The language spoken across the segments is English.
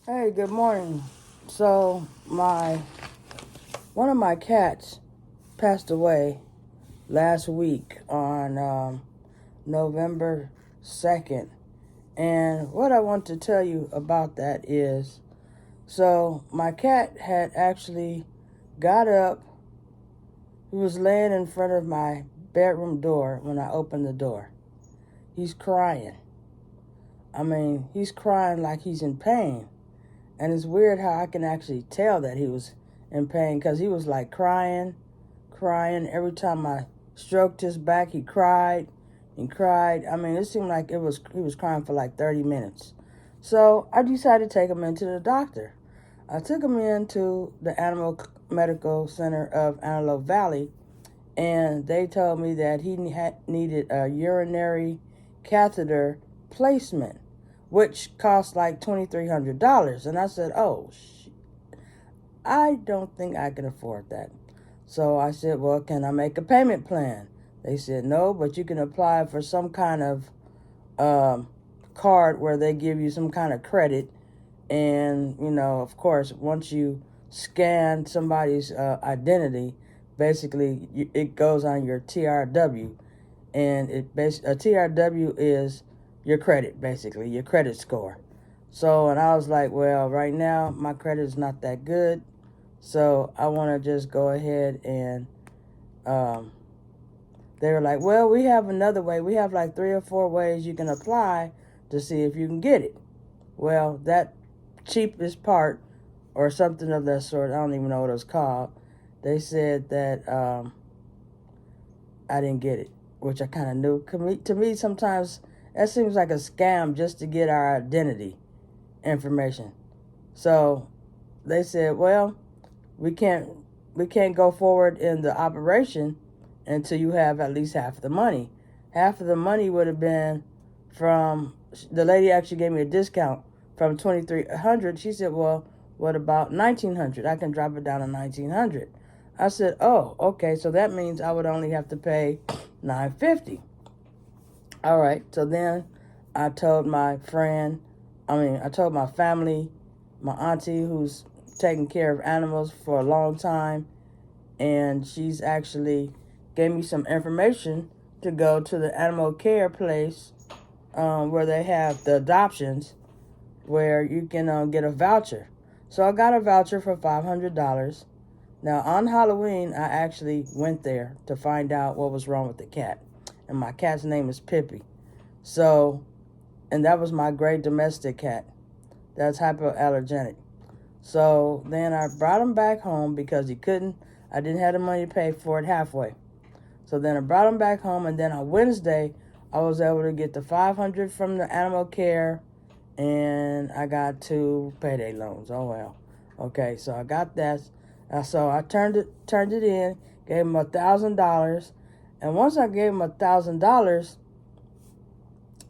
Hey, good morning. So one of my cats passed away last week on November 2nd. And what I want to tell you about that is, so my cat had actually got up. He was laying in front of my bedroom door when I opened the door. He's crying. He's crying like he's in pain. And it's weird how I can actually tell that he was in pain because he was like crying. Every time I stroked his back, he cried and cried. It seemed like he was crying for like 30 minutes. So I decided to take him into the doctor. I took him into the Animal Medical Center of Antelope Valley, and they told me that he needed a urinary catheter placement, which cost like $2,300. And I said, oh, I don't think I can afford that. So I said, well, can I make a payment plan? They said, no, but you can apply for some kind of card where they give you some kind of credit. And, of course, once you scan somebody's identity, basically it goes on your TRW. And a TRW is your credit, basically, your credit score. So, and I was like, well, right now my credit is not that good. So I want to just go ahead and they were like, well, we have another way. We have like 3 or 4 ways you can apply to see if you can get it. Well, that cheapest part or something of that sort, I don't even know what it was called, they said that I didn't get it, which I kind of knew. To me, sometimes that seems like a scam just to get our identity information. So they said, well, we can't go forward in the operation until you have at least half the money. Half of the money would have been from, the lady actually gave me a discount from $2,300. She said, well, what about $1,900? I can drop it down to $1,900. I said, oh, okay, so that means I would only have to pay $950. All right, so then I told my family, my auntie who's taken care of animals for a long time, and she's actually gave me some information to go to the animal care place where they have the adoptions, where you can get a voucher. So I got a voucher for $500. Now, on Halloween, I actually went there to find out what was wrong with the cat. And my cat's name is Pippi. So, and that was my great domestic cat. That's hypoallergenic. So then I brought him back home because I didn't have the money to pay for it halfway. So then I brought him back home, and then on Wednesday, I was able to get the $500 from the animal care, and I got 2 payday loans. Oh, well. Okay, so I got that. So I turned it in, gave him $1,000, and once I gave him $1,000,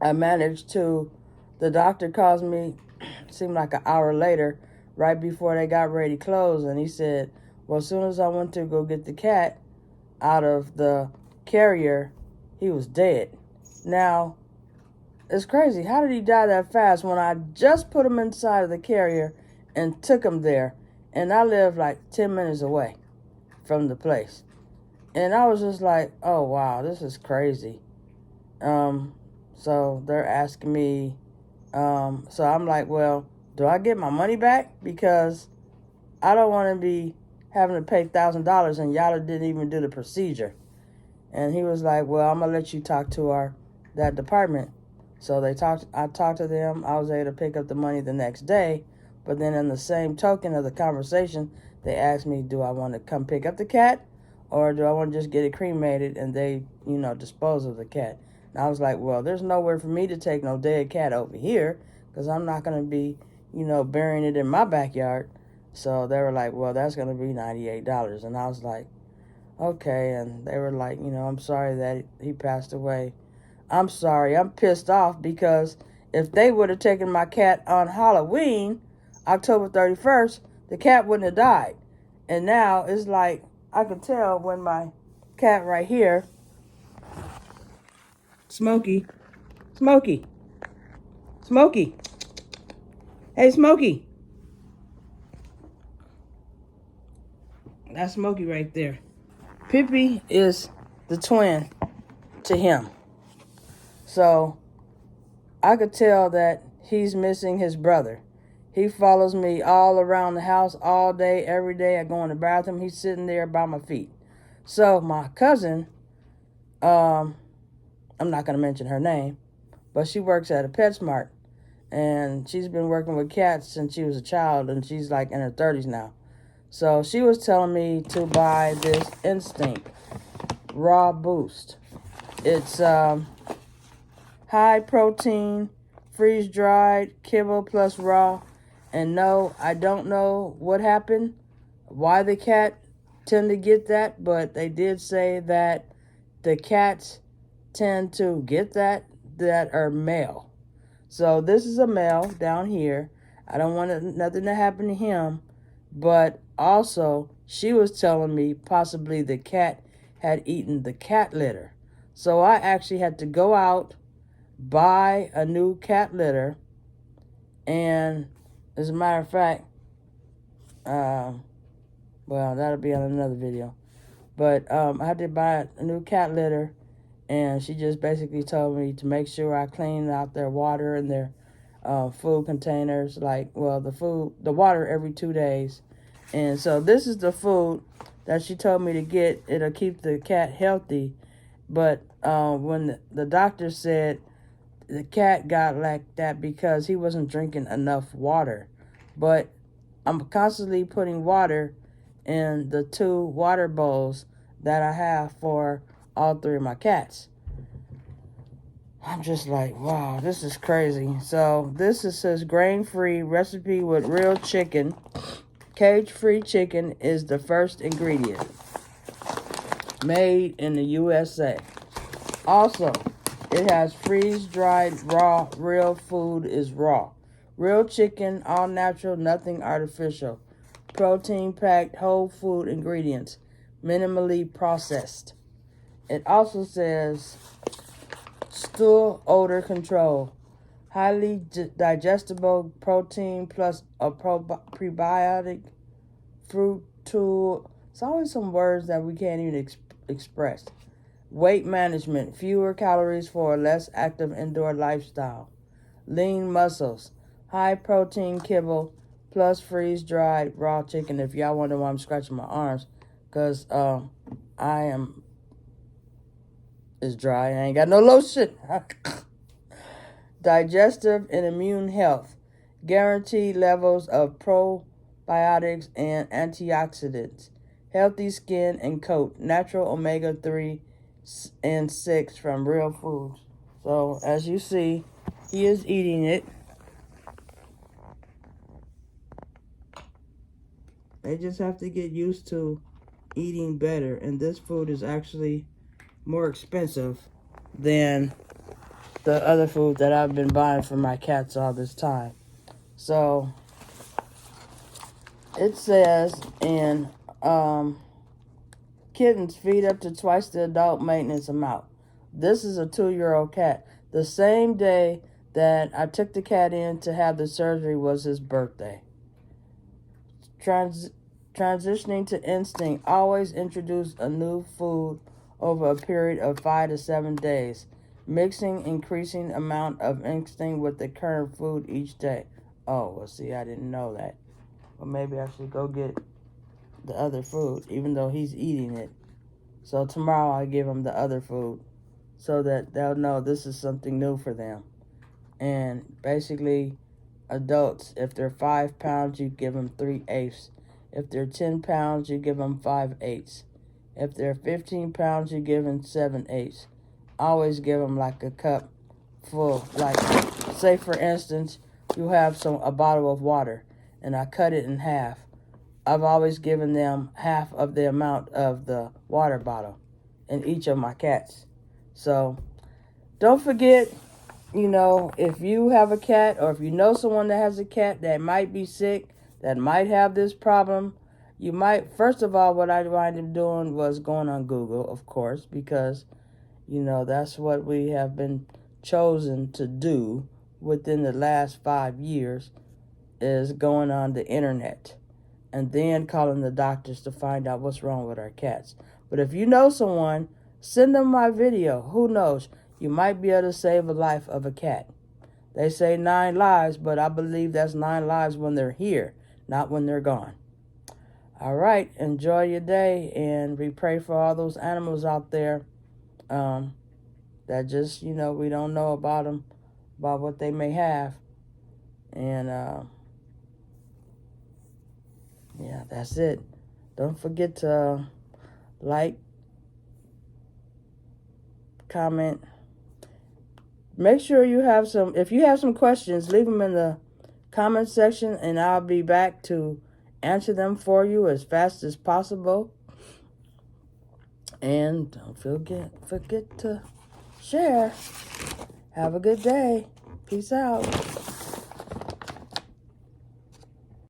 I managed to, the doctor calls me, seemed like an hour later, right before they got ready to close, and he said, well, as soon as I went to go get the cat out of the carrier, he was dead. Now, it's crazy. How did he die that fast when I just put him inside of the carrier and took him there? And I live like 10 minutes away from the place. And I was just like, oh, wow, this is crazy. So they're asking me, so I'm like, well, do I get my money back? Because I don't want to be having to pay $1,000 and y'all didn't even do the procedure. And he was like, well, I'm going to let you talk to that department. So I talked to them. I was able to pick up the money the next day. But then in the same token of the conversation, they asked me, do I want to come pick up the cat? Or do I want to just get it cremated and they, dispose of the cat? And I was like, well, there's nowhere for me to take no dead cat over here because I'm not going to be, burying it in my backyard. So they were like, well, that's going to be $98. And I was like, okay. And they were like, I'm sorry that he passed away. I'm sorry. I'm pissed off because if they would have taken my cat on Halloween, October 31st, the cat wouldn't have died. And now it's like, I can tell when my cat right here, Smokey, hey, Smokey, That's Smokey right there. Pippi is the twin to him. So I could tell that he's missing his brother. He follows me all around the house all day, every day. I go in the bathroom. He's sitting there by my feet. So my cousin, I'm not going to mention her name, but she works at a PetSmart. And she's been working with cats since she was a child, and she's like in her 30s now. So she was telling me to buy this Instinct RawBoost. It's high protein, freeze-dried, kibble plus raw. And no, I don't know what happened, why the cat tend to get that, but they did say that the cats tend to get that are male. So this is a male down here. I don't want nothing to happen to him, but also she was telling me possibly the cat had eaten the cat litter. So I actually had to go out, buy a new cat litter, and as a matter of fact, well, that'll be on another video. But I had to buy a new cat litter, and she just basically told me to make sure I clean out their water and their food containers, the water every 2 days. And so this is the food that she told me to get. It'll keep the cat healthy. But when the doctor said the cat got like that because he wasn't drinking enough water. But I'm constantly putting water in the 2 water bowls that I have for all 3 of my cats. I'm just like, wow, this is crazy. So this says grain-free recipe with real chicken. Cage-free chicken is the first ingredient. Made in the USA. Also, it has freeze-dried raw. Real food is raw. Real chicken, all natural, nothing artificial. Protein-packed whole food ingredients. Minimally processed. It also says stool odor control. Highly digestible protein plus a prebiotic fruit tool. It's always some words that we can't even express. Weight management. Fewer calories for a less active indoor lifestyle. Lean muscles. High protein kibble plus freeze-dried raw chicken. If y'all wonder why I'm scratching my arms, because it's dry. I ain't got no lotion. Digestive and immune health. Guaranteed levels of probiotics and antioxidants. Healthy skin and coat. Natural omega-3 and 6 from real foods. So, as you see, he is eating it. They just have to get used to eating better. And this food is actually more expensive than the other food that I've been buying for my cats all this time. So it says in kittens feed up to twice the adult maintenance amount. This is a 2-year-old cat. The same day that I took the cat in to have the surgery was his birthday. Transitioning to Instinct. Always introduce a new food over a period of 5 to 7 days. Mixing increasing amount of Instinct with the current food each day. Oh, well, see, I didn't know that. Well, maybe I should go get the other food, even though he's eating it. So tomorrow I give him the other food so that they'll know this is something new for them. And basically, adults, if they're 5 pounds, you give them 3/8. If they're 10 pounds, you give them 5/8. If they're 15 pounds, you give them 7/8. Always give them like a cup full. Like, say for instance, you have a bottle of water, and I cut it in half. I've always given them half of the amount of the water bottle in each of my cats. So don't forget, if you have a cat or if you know someone that has a cat that might be sick, that might have this problem, you might, first of all, what I wind up doing was going on Google, of course, because, that's what we have been chosen to do within the last 5 years, is going on the internet. and then calling the doctors to find out what's wrong with our cats. But if you know someone, send them my video. Who knows? You might be able to save a life of a cat. They say 9 lives, but I believe that's 9 lives when they're here, not when they're gone. All right, enjoy your day, and we pray for all those animals out there that just, we don't know about them, about what they may have. And, yeah, that's it. Don't forget to like, comment. Make sure you have if you have some questions, leave them in the comment section, and I'll be back to answer them for you as fast as possible. And don't forget to share. Have a good day. Peace out.